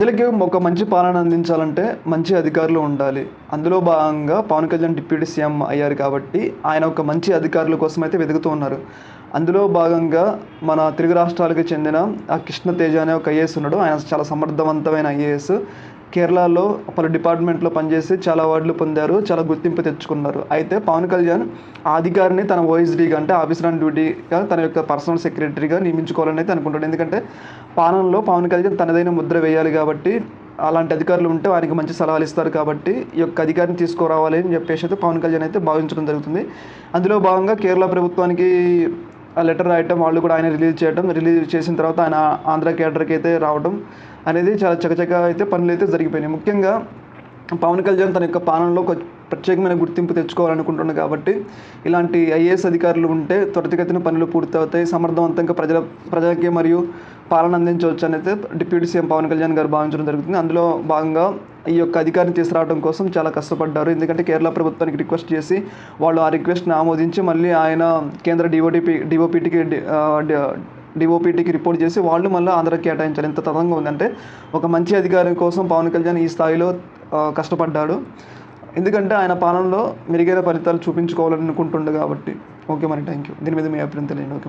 ప్రజలకి ఒక మంచి పాలన అందించాలంటే మంచి అధికారులు ఉండాలి. అందులో భాగంగా పవన్ కళ్యాణ్ డిప్యూటీ సీఎం అయ్యారు కాబట్టి, ఆయన ఒక మంచి అధికారుల కోసమైతే వెతుకుతూ ఉన్నారు. అందులో భాగంగా మన తెలుగు రాష్ట్రాలకు చెందిన కృష్ణ తేజ అనే ఒక ఐఏఎస్ ఉన్నాడు. ఆయన చాలా సమర్థవంతమైన ఐఏఎస్. కేరళలో పలు డిపార్ట్మెంట్‌లో పనిచేసి చాలా అవార్డులు పొందారు. చాలా గుర్తింపు తెచ్చుకున్నారు. అయితే పవన్ కళ్యాణ్ ఆ అధికారిని తన ఓఎస్‌డీగా అంటే ఆఫీసర్ ఆన్ డ్యూటీగా తన యొక్క పర్సనల్ సెక్రటరీగా నియమించుకోవాలని అయితే అనుకుంటాడు. ఎందుకంటే పాలనలో పవన్ కళ్యాణ్ తనదైన ముద్ర వేయాలి కాబట్టి, అలాంటి అధికారులు ఉంటే వారికి మంచి సలహాలు ఇస్తారు కాబట్టి, ఈ యొక్క అధికారిని తీసుకురావాలి అని చెప్పేసి అయితే పవన్ కళ్యాణ్ అయితే భావించడం జరుగుతుంది. అందులో భాగంగా కేరళ ప్రభుత్వానికి ఆ లెటర్ రాయటం, వాళ్ళు కూడా ఆయన రిలీజ్ చేయటం, రిలీజ్ చేసిన తర్వాత ఆయన ఆంధ్ర కేడర్‌కి అయితే రావడం అనేది చాలా చకచకా అయితే పనులైతే జరిగిపోయినాయి. ముఖ్యంగా పవన్ కళ్యాణ్ తన యొక్క పాలనలో ఒక ప్రత్యేకమైన గుర్తింపు తెచ్చుకోవాలనుకుంటున్నాడు కాబట్టి, ఇలాంటి ఐఏఎస్ అధికారులు ఉంటే త్వరితగతిన పనులు పూర్తవుతాయి. సమర్థవంతంగా ప్రజలకి మరియు పాలన అందించవచ్చు అనేది డిప్యూటీ సీఎం పవన్ కళ్యాణ్ గారు భావించడం జరుగుతుంది. అందులో భాగంగా ఈ యొక్క అధికారిని తీసుకురావడం కోసం చాలా కష్టపడ్డారు. ఎందుకంటే కేరళ ప్రభుత్వానికి రిక్వెస్ట్ చేసి వాళ్ళు ఆ రిక్వెస్ట్‌ని ఆమోదించి మళ్ళీ ఆయన కేంద్ర డిఓపిటీకి రిపోర్ట్ చేసి వాళ్ళు మళ్ళీ ఆంధ్రాకి కేటాయించారు. ఎంత తతంగం ఉందంటే, ఒక మంచి అధికారి కోసం పవన్ కళ్యాణ్ ఈ స్థాయిలో కష్టపడ్డాడు. ఎందుకంటే ఆయన పాలనలో మెరుగైన ఫలితాలు చూపించుకోవాలని అనుకుంటుండు కాబట్టి. ఓకే మరి, థ్యాంక్ యూ. దీని మీద మీ అభిప్రాయం తెలియండి. ఓకే మరి.